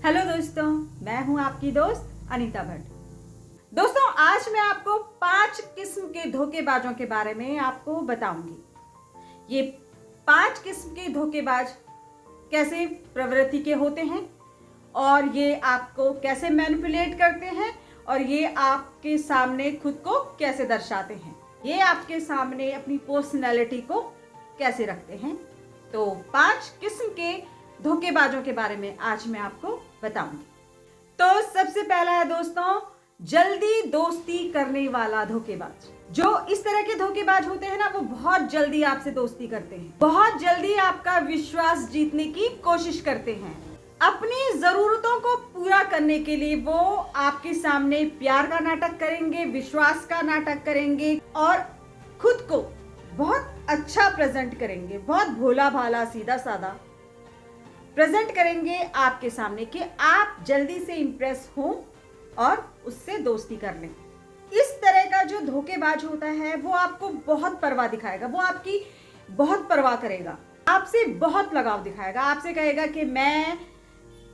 Hello दोस्तों, मैं हूं आपकी दोस्त अनीता भट्ट। दोस्तों, आज मैं आपको 5 किस्म के धोखेबाजों के बारे में आपको बताऊंगी। ये 5 किस्म के धोखेबाज कैसे प्रवृत्ति के होते हैं और ये आपको कैसे मैनिपुलेट करते हैं और ये आपके सामने खुद को कैसे दर्शाते हैं, ये आपके सामने अपनी पर्सनैलिटी को कैसे रखते हैं। तो 5 किस्म के धोखेबाजों के बारे में आज मैं आपको बताऊंगी। तो सबसे पहला है दोस्तों, जल्दी दोस्ती करने वाला धोखेबाज। जो इस तरह के धोखेबाज होते हैं ना, वो बहुत जल्दी आपसे दोस्ती करते हैं, बहुत जल्दी आपका विश्वास जीतने की कोशिश करते हैं। अपनी जरूरतों को पूरा करने के लिए वो आपके सामने प्यार का नाटक करेंगे, विश्वास का नाटक करेंगे और खुद को बहुत अच्छा प्रेजेंट करेंगे, बहुत भोला भाला सीधा साधा प्रेजेंट करेंगे आपके सामने कि आप जल्दी से इंप्रेस हो और उससे दोस्ती कर लें। इस तरह का जो धोखेबाज होता है वो आपको बहुत परवाह दिखाएगा, वो आपकी बहुत परवाह करेगा, आपसे बहुत लगाव दिखाएगा, आपसे कहेगा कि मैं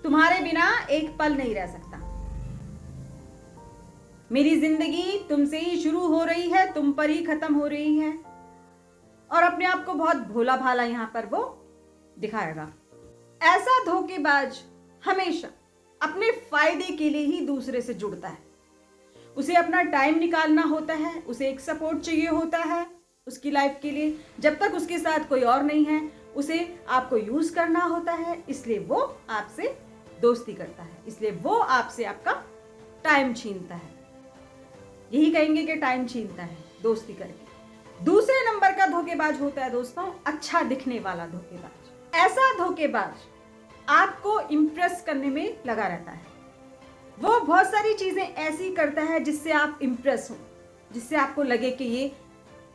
तुम्हारे बिना एक पल नहीं रह सकता, मेरी जिंदगी तुमसे ही शुरू हो रही है, तुम पर ही खत्म हो रही है, और अपने आप को बहुत भोला भाला यहां पर वो दिखाएगा। ऐसा धोखेबाज हमेशा अपने फायदे के लिए ही दूसरे से जुड़ता है। उसे अपना टाइम निकालना होता है, उसे एक सपोर्ट चाहिए होता है उसकी लाइफ के लिए। जब तक उसके साथ कोई और नहीं है, उसे आपको यूज करना होता है, इसलिए वो आपसे दोस्ती करता है, इसलिए वो आपसे आपका टाइम छीनता है। यही कहेंगे कि टाइम छीनता है दोस्ती करके। दूसरे नंबर का धोखेबाज होता है दोस्तों, अच्छा दिखने वाला धोखेबाज। ऐसा धोखेबाज आपको इंप्रेस करने में लगा रहता है। वो बहुत सारी चीजें ऐसी करता है जिससे आप इंप्रेस हो, जिससे आपको लगे कि ये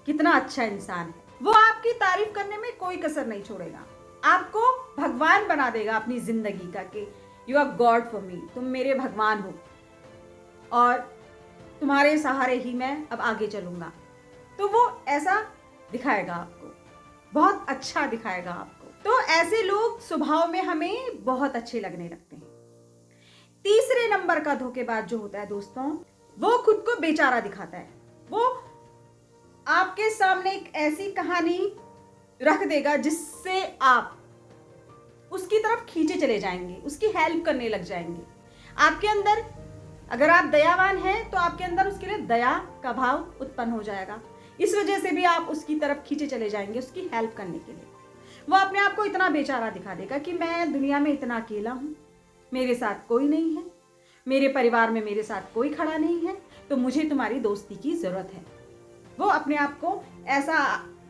कितना अच्छा इंसान है। वो आपकी तारीफ करने में कोई कसर नहीं छोड़ेगा, आपको भगवान बना देगा अपनी जिंदगी का कि you are god for me, तुम मेरे भगवान हो और तुम्हारे सहारे ही मैं अब आगे चलूंगा। तो वो ऐसा दिखाएगा आपको, बहुत अच्छा दिखाएगा आपको। तो ऐसे लोग स्वभाव में हमें बहुत अच्छे लगने लगते हैं। तीसरे नंबर का धोखेबाज जो होता है दोस्तों, वो खुद को बेचारा दिखाता है। वो आपके सामने एक ऐसी कहानी रख देगा जिससे आप उसकी तरफ खींचे चले जाएंगे, उसकी हेल्प करने लग जाएंगे। आपके अंदर अगर आप दयावान हैं तो आपके अंदर उसके लिए दया का भाव उत्पन्न हो जाएगा। इस वजह से भी आप उसकी तरफ खींचे चले जाएंगे उसकी हेल्प करने के लिए। वो अपने आप को इतना बेचारा दिखा देगा कि मैं दुनिया में इतना अकेला हूं, मेरे साथ कोई नहीं है, मेरे परिवार में मेरे साथ कोई खड़ा नहीं है, तो मुझे तुम्हारी दोस्ती की जरूरत है। वो अपने आप को ऐसा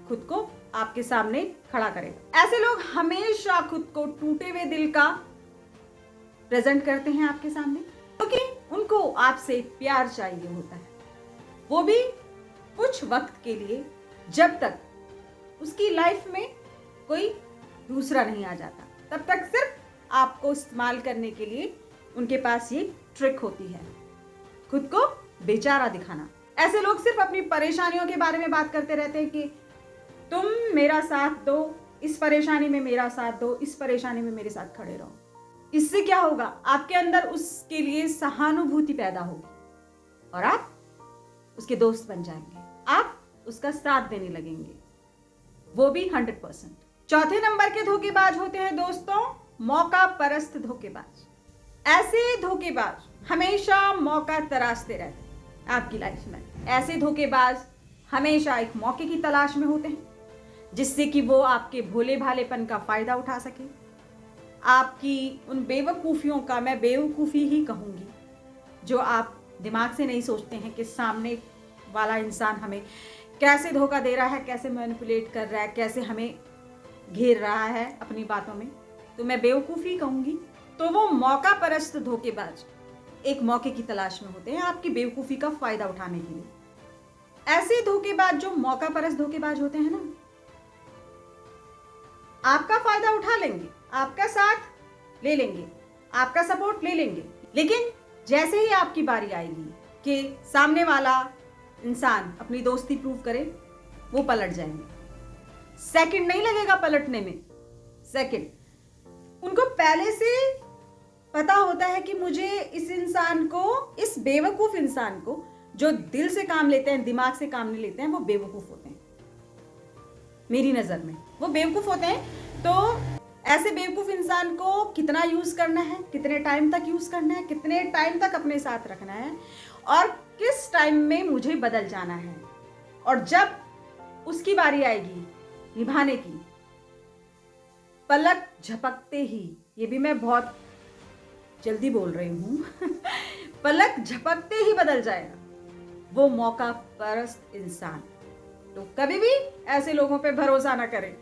खुद को आपके सामने खड़ा करेगा। ऐसे लोग हमेशा खुद को टूटे हुए दिल का प्रेजेंट करते हैं आपके सामने, क्योंकि उनको आपसे प्यार चाहिए होता है। वो भी कुछ वक्त के लिए, जब तक उसकी लाइफ में कोई दूसरा नहीं आ जाता, तब तक सिर्फ आपको इस्तेमाल करने के लिए उनके पास ये ट्रिक होती है, खुद को बेचारा दिखाना। ऐसे लोग सिर्फ अपनी परेशानियों के बारे में बात करते रहते हैं कि तुम मेरा साथ दो, इस परेशानी में मेरा साथ दो, इस परेशानी में मेरे साथ खड़े रहो। इससे क्या होगा, आपके अंदर उसके लिए सहानुभूति पैदा होगी और आप उसके दोस्त बन जाएंगे, आप उसका साथ देने लगेंगे, वो भी 100%। चौथे नंबर के धोखेबाज होते हैं दोस्तों, मौका परस्त धोखेबाज। ऐसे धोखेबाज हमेशा मौका तराशते रहते हैं आपकी लाइफ में। ऐसे धोखेबाज हमेशा एक मौके की तलाश में होते हैं जिससे कि वो आपके भोले भालेपन का फायदा उठा सके, आपकी उन बेवकूफियों का, मैं बेवकूफ़ी ही कहूँगी, जो आप दिमाग से नहीं सोचते हैं कि सामने वाला इंसान हमें कैसे धोखा दे रहा है, कैसे मैनिपुलेट कर रहा है, कैसे हमें घेर रहा है अपनी बातों में, तो मैं बेवकूफ़ी कहूँगी। तो वो मौका परस्त धोखेबाज एक मौके की तलाश में होते हैं आपकी बेवकूफ़ी का फायदा उठाने के लिए। ऐसे धोखेबाज जो मौका परस्त धोखेबाज होते हैं ना, आपका फायदा उठा लेंगे, आपका साथ ले लेंगे, आपका सपोर्ट ले लेंगे, लेकिन जैसे ही आपकी बारी आएगी कि सामने वाला इंसान अपनी दोस्ती प्रूव करे, वो पलट जाएंगे। सेकंड नहीं लगेगा पलटने में, सेकंड। उनको पहले से पता होता है कि मुझे इस इंसान को, इस बेवकूफ इंसान को, जो दिल से काम लेते हैं, दिमाग से काम नहीं लेते हैं, वो बेवकूफ होते हैं। मेरी नजर में वो बेवकूफ होते हैं। तो ऐसे बेवकूफ इंसान को कितना यूज करना है, कितने टाइम तक यूज करना है, कितने टाइम तक अपने साथ रखना है, और किस टाइम में मुझे बदल जाना है, और जब उसकी बारी आएगी निभाने की, पलक झपकते ही, ये भी मैं बहुत जल्दी बोल रही हूं पलक झपकते ही बदल जाएगा वो मौका परस्त इंसान। तो कभी भी ऐसे लोगों पे भरोसा ना करें।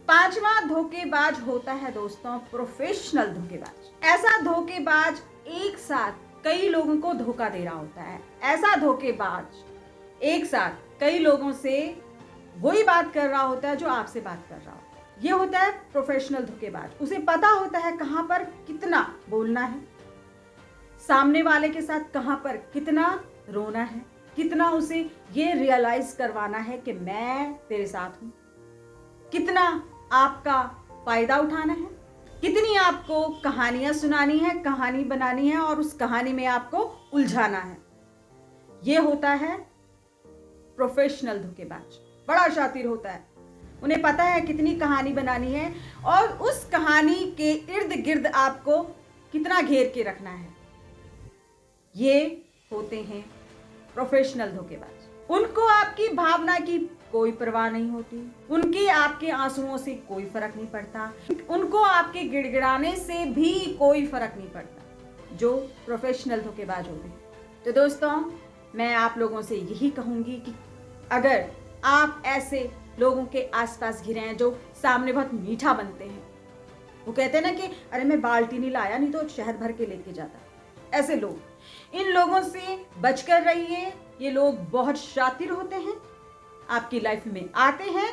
5वां धोखेबाज होता है दोस्तों प्रोफेशनल धोखेबाज। ऐसा धोखेबाज एक साथ कई लोगों को धोखा दे रहा होता है। ऐसा धोखेबाज एक साथ कई लोगों से वही बात कर रहा होता है जो आपसे बात कर रहा होता है। ये होता है प्रोफेशनल धोखेबाज। उसे पता होता है कहां पर कितना बोलना है, सामने वाले के साथ कहां पर कितना रोना है, कितना उसे ये रियलाइज करवाना है कि मैं तेरे साथ हूं, कितना आपका फायदा उठाना है, कितनी आपको कहानियां सुनानी है, कहानी बनानी है और उस कहानी में आपको उलझाना है। ये होता है प्रोफेशनल धोखेबाज। बड़ा शातिर होता है, उन्हें पता है कितनी कहानी बनानी है और उस कहानी के इर्द गिर्द आपको कितना घेर के रखना है। ये होते हैं प्रोफेशनल धोखेबाज। उनको आपकी भावना की कोई परवाह नहीं होती, उनके आपके आंसुओं से कोई फर्क नहीं पड़ता, उनको आपके गिड़गिड़ाने से भी कोई फर्क नहीं पड़ता, जो प्रोफेशनल धोखेबाज होते हैं। तो दोस्तों, मैं आप लोगों से यही कहूंगी कि अगर आप ऐसे लोगों के आसपास घिरे हैं जो सामने बहुत मीठा बनते हैं, वो कहते हैं ना कि अरे मैं बाल्टी नहीं लाया, नहीं तो शहद भर के लेके जाता, ऐसे लोग, इन लोगों से बचकर रहिए। ये लोग बहुत शातिर होते हैं, आपकी लाइफ में आते हैं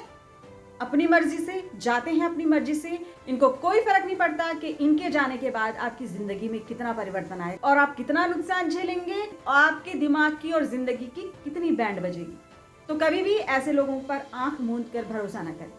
अपनी मर्जी से, जाते हैं अपनी मर्जी से। इनको कोई फर्क नहीं पड़ता कि इनके जाने के बाद आपकी जिंदगी में कितना परिवर्तन आए और आप कितना नुकसान झेलेंगे और आपके दिमाग की और जिंदगी की कितनी बैंड बजेगी। तो कभी भी ऐसे लोगों पर आंख मूंद कर भरोसा ना करें।